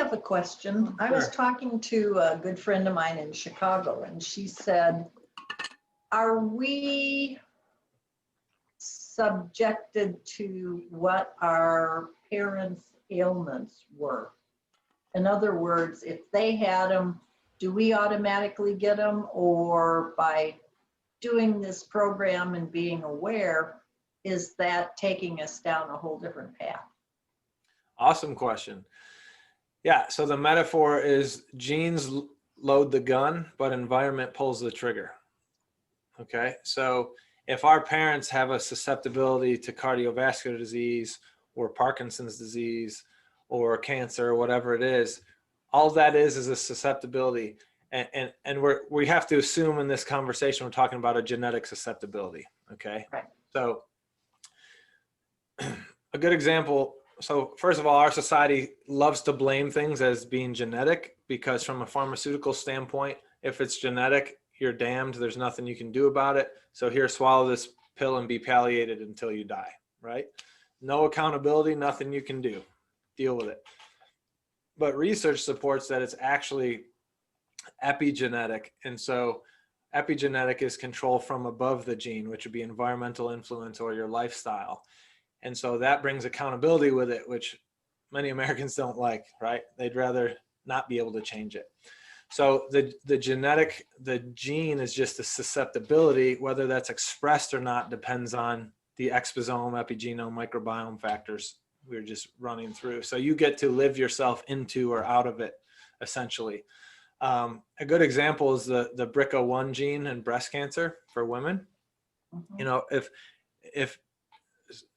have a question. I was talking to a good friend of mine in Chicago, and she said, are we subjected to what our parents' ailments were? In other words, if they had them, do we automatically get them, or by doing this program and being aware, is that taking us down a whole different path? Awesome question. Yeah, so the metaphor is genes load the gun, but environment pulls the trigger. Okay, so if our parents have a susceptibility to cardiovascular disease or Parkinson's disease or cancer or whatever it is, all that is a susceptibility. And we have to assume in this conversation we're talking about a genetic susceptibility. Okay, right. So a good example. So first of all, our society loves to blame things as being genetic, because from a pharmaceutical standpoint, if it's genetic, you're damned. There's nothing you can do about it. So here, swallow this pill and be palliated until you die, right? No accountability, nothing you can do. Deal with it. But research supports that it's actually epigenetic. And so epigenetic is control from above the gene, which would be environmental influence or your lifestyle. And so that brings accountability with it, which many Americans don't like, right? They'd rather not be able to change it. So the gene is just a susceptibility. Whether that's expressed or not depends on the exposome, epigenome, microbiome factors we're just running through. So you get to live yourself into or out of it, essentially. A good example is the BRCA1 gene in breast cancer for women. You know,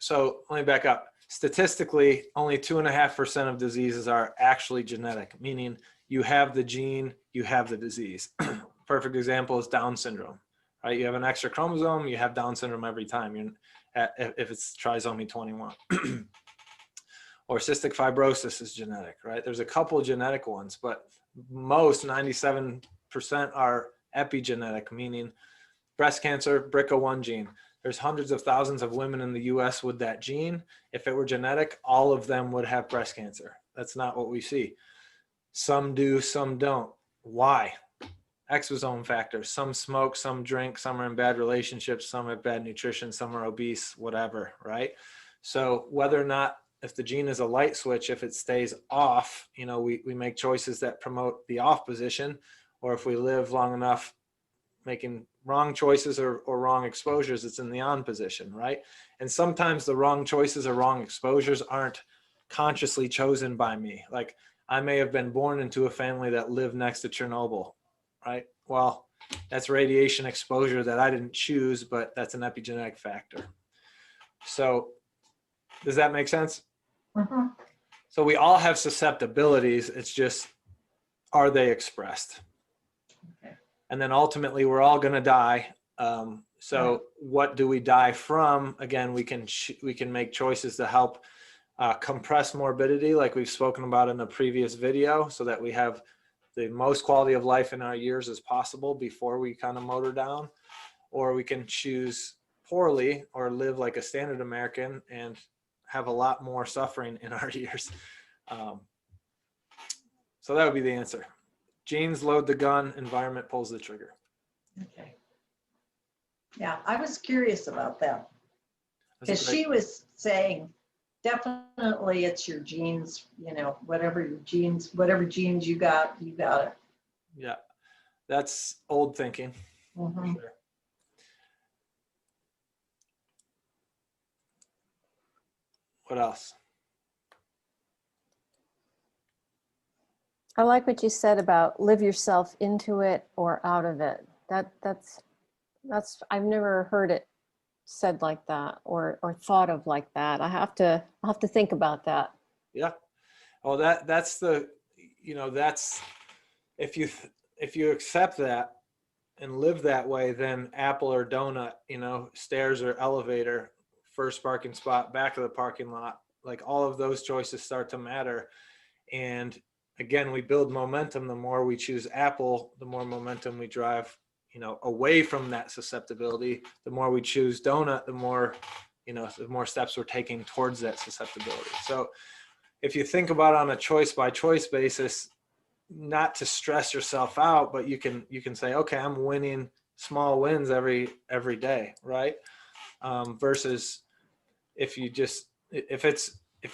so let me back up. Statistically, only 2.5% of diseases are actually genetic, meaning you have the gene, you have the disease. Perfect example is Down syndrome, right? You have an extra chromosome, you have Down syndrome every time, if it's trisomy 21. Or cystic fibrosis is genetic, right? There's a couple genetic ones, but most, 97%, are epigenetic, meaning breast cancer, BRCA1 gene. There's hundreds of thousands of women in the US with that gene. If it were genetic, all of them would have breast cancer. That's not what we see. Some do, some don't. Why? Exosome factors. Some smoke, some drink, some are in bad relationships, some have bad nutrition, some are obese, whatever, right? So whether or not, if the gene is a light switch, if it stays off, you know, we make choices that promote the off position, or if we live long enough making wrong choices or wrong exposures, it's in the on position, right? And sometimes the wrong choices or wrong exposures aren't consciously chosen by me. Like, I may have been born into a family that lived next to Chernobyl, right? Well, that's radiation exposure that I didn't choose, but that's an epigenetic factor. So does that make sense? Mm-hmm. So we all have susceptibilities. It's just, are they expressed? Okay. And then ultimately we're all going to die. So what do we die from? Again, we can make choices to help compress morbidity, like we've spoken about in a previous video, so that we have the most quality of life in our years as possible before we kind of motor down. Or we can choose poorly or live like a standard American and have a lot more suffering in our years. So that would be the answer. Genes load the gun, environment pulls the trigger. Okay. Yeah, I was curious about that, because she was saying definitely it's your genes, you know, whatever genes you got it. Yeah, that's old thinking. Mm-hmm. Sure. What else? I like what you said about live yourself into it or out of it. That's I've never heard it said like that or thought of like that. I'll have to think about that. Yeah. Well, that's the, you know, that's, if you accept that and live that way, then apple or donut, you know, stairs or elevator, first parking spot, back of the parking lot, like all of those choices start to matter. And again, we build momentum. The more we choose apple, the more momentum we drive, you know, away from that susceptibility. The more we choose donut, the more, you know, the more steps we're taking towards that susceptibility. So if you think about it on a choice by choice basis, not to stress yourself out, but you can say, okay, I'm winning small wins every day, right? Versus if you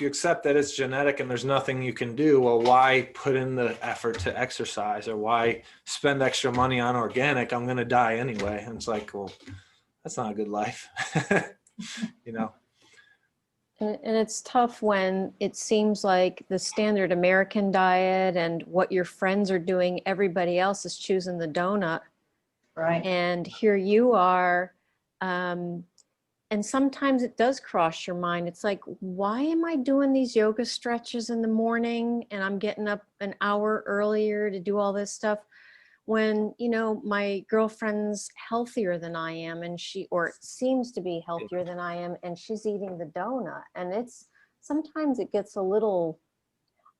accept that it's genetic and there's nothing you can do, well, why put in the effort to exercise, or why spend extra money on organic? I'm going to die anyway. And it's like, well, that's not a good life. You know? And it's tough when it seems like the standard American diet and what your friends are doing, everybody else is choosing the donut. Right. And here you are. And sometimes it does cross your mind. It's like, why am I doing these yoga stretches in the morning and I'm getting up an hour earlier to do all this stuff when, you know, my girlfriend's healthier than I am, and or seems to be healthier than I am, and she's eating the donut. And sometimes it gets a little,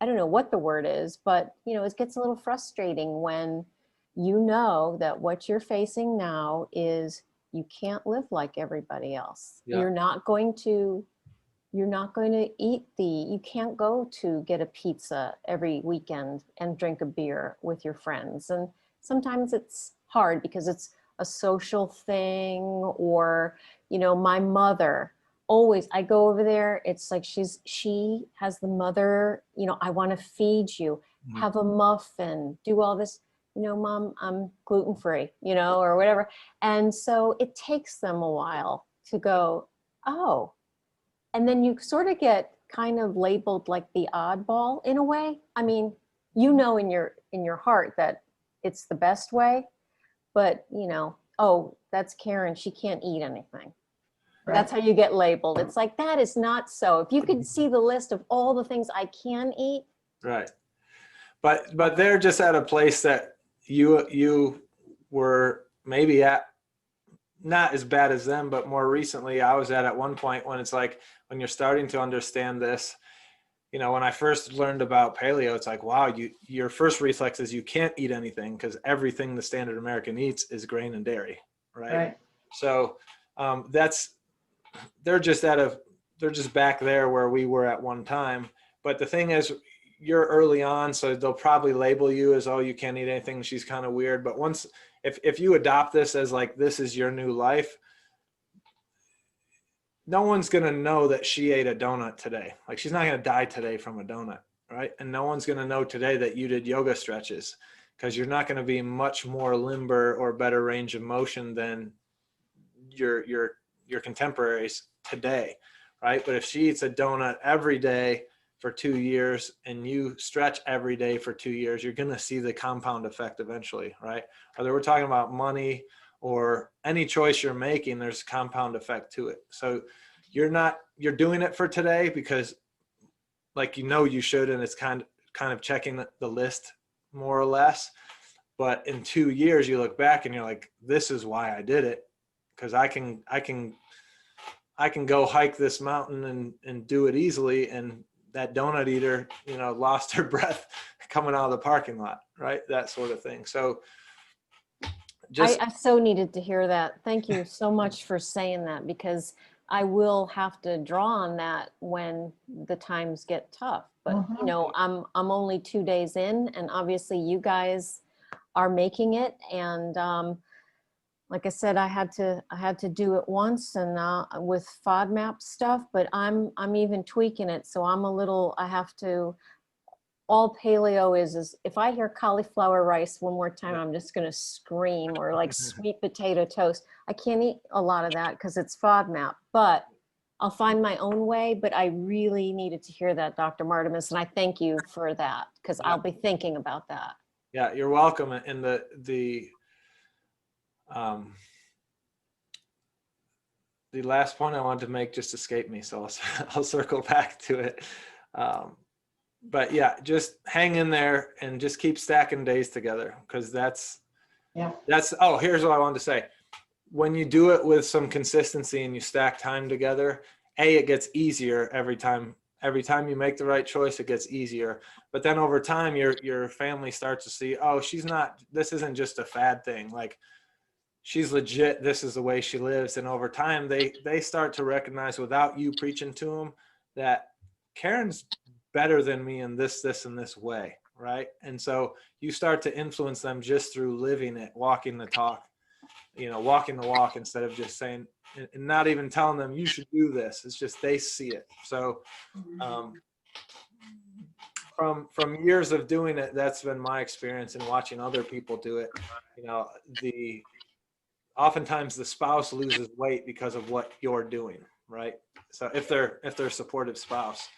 I don't know what the word is, but, you know, it gets a little frustrating when you know that what you're facing now is you can't live like everybody else. Yeah. You're not going to eat you can't go to get a pizza every weekend and drink a beer with your friends. And sometimes it's hard because it's a social thing, or, you know, my mother always, I go over there, it's like she has the mother, you know, I want to feed you, have a muffin, do all this, you know, Mom, I'm gluten-free, you know, or whatever. And so it takes them a while to go, oh, and then you sort of get kind of labeled like the oddball in a way. I mean, you know, in your heart that it's the best way, but, you know, oh, that's Karen, she can't eat anything. Right. That's how you get labeled. It's like, that is not so. If you could see the list of all the things I can eat. Right. But they're just at a place that you were maybe at, not as bad as them, but more recently I was at one point when it's like, when you're starting to understand this, you know, when I first learned about paleo, it's like, wow, your first reflex is you can't eat anything because everything the standard American eats is grain and dairy. Right. So they're just back there where we were at one time. But the thing is, you're early on, so they'll probably label you as, oh, you can't eat anything, she's kind of weird. But once, if you adopt this as like, this is your new life, no one's going to know that she ate a donut today. Like, she's not going to die today from a donut, right? And no one's going to know today that you did yoga stretches, because you're not going to be much more limber or better range of motion than your contemporaries today, right? But if she eats a donut every day for 2 years and you stretch every day for 2 years, you're going to see the compound effect eventually, right? Whether we're talking about money or any choice you're making, there's compound effect to it. So you're doing it for today because, like, you know, you should, and it's kind of checking the list more or less. But in 2 years, you look back and you're like, this is why I did it. Because I can go hike this mountain and do it easily. And that donut eater, you know, lost her breath coming out of the parking lot, right? That sort of thing. So I so needed to hear that. Thank you so much for saying that, because I will have to draw on that when the times get tough. But you know, I'm only 2 days in, and obviously you guys are making it. And like I said, I had to do it once, and with FODMAP stuff, but I'm even tweaking it. So I have to, all paleo is if I hear cauliflower rice one more time, I'm just going to scream, or like sweet potato toast. I can't eat a lot of that because it's FODMAP, but I'll find my own way. But I really needed to hear that, Dr. Bartemus, and I thank you for that, because I'll be thinking about that. Yeah, you're welcome. And the last point I wanted to make just escaped me, so I'll circle back to it. But yeah, just hang in there and just keep stacking days together, because here's what I wanted to say. When you do it with some consistency and you stack time together, it gets easier every time. Every time you make the right choice, it gets easier. But then over time, your family starts to see, oh, this isn't just a fad thing. Like, she's legit. This is the way she lives. And over time, they start to recognize, without you preaching to them, that Karen's better than me in this, and this way, right? And so you start to influence them just through living it, walking the talk, walking the walk, instead of just saying, and not even telling them you should do this. It's just they see it. So from years of doing it, that's been my experience, and watching other people do it. Oftentimes the spouse loses weight because of what you're doing, right? So if they're a supportive spouse,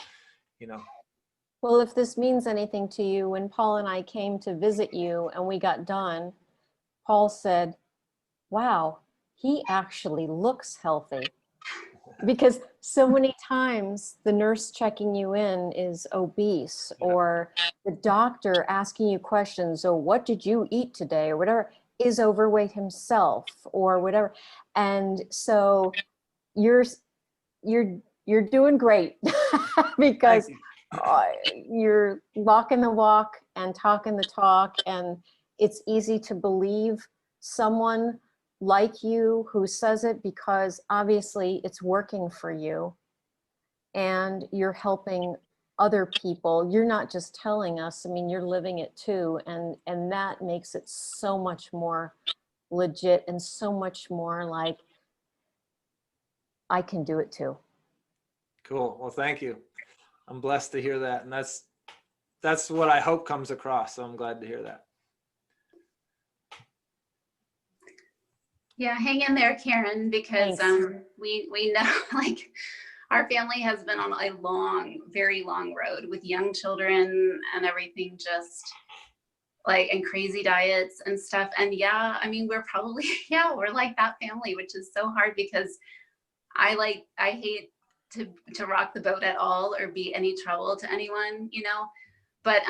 Well, if this means anything to you, when Paul and I came to visit you and we got done, Paul said, wow, he actually looks healthy. Because so many times the nurse checking you in is obese, or the doctor asking you questions, oh, what did you eat today, or whatever, is overweight himself, or whatever. And so you're doing great because you're walking the walk and talking the talk, and it's easy to believe someone like you who says it, because obviously it's working for you and you're helping other people. You're not just telling us, I mean, you're living it too. And that makes it so much more legit and so much more like, I can do it too. Cool. Well, thank you. I'm blessed to hear that. And that's what I hope comes across. So I'm glad to hear that. Yeah, hang in there, Karen, because we know like our family has been on a long, very long road with young children and everything, just like, and crazy diets and stuff. And yeah, I mean, we're probably, we're like that family, which is so hard because I hate to rock the boat at all or be any trouble to anyone, but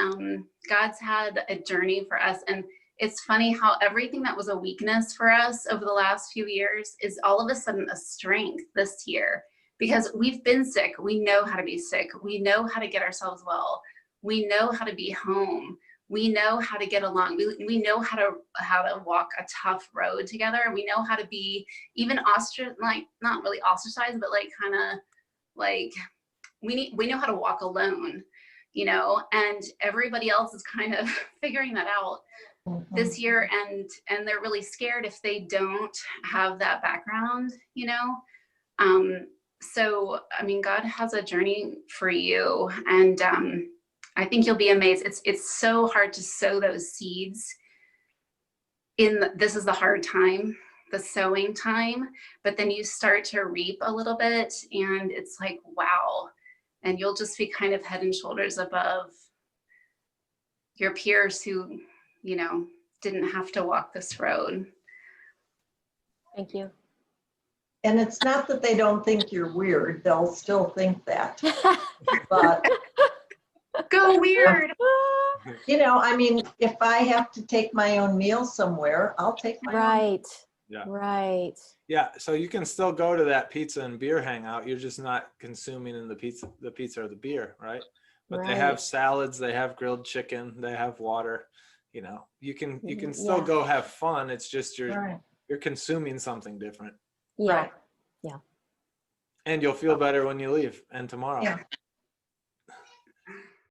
God's had a journey for us. And it's funny how everything that was a weakness for us over the last few years is all of a sudden a strength this year, because we've been sick. We know how to be sick. We know how to get ourselves well. We know how to be home. We know how to get along. We know how to walk a tough road together. We know how to be even not really ostracized, but like kind of like we know how to walk alone, and everybody else is kind of figuring that out this year, and they're really scared if they don't have that background, so I mean, God has a journey for you, and I think you'll be amazed. It's so hard to sow those seeds this is the hard time, the sowing time, but then you start to reap a little bit, and it's like, wow, and you'll just be kind of head and shoulders above your peers who didn't have to walk this road. Thank you. And it's not that they don't think you're weird, they'll still think that. But go weird. I mean, if I have to take my own meal somewhere, I'll take my own. Right. Yeah. Right. Yeah. So you can still go to that pizza and beer hangout. You're just not consuming in the pizza or the beer, right? But they have salads, they have grilled chicken, they have water. You can still go have fun. It's just you're consuming something different. Yeah. Right. Yeah. And you'll feel better when you leave and tomorrow. Yeah.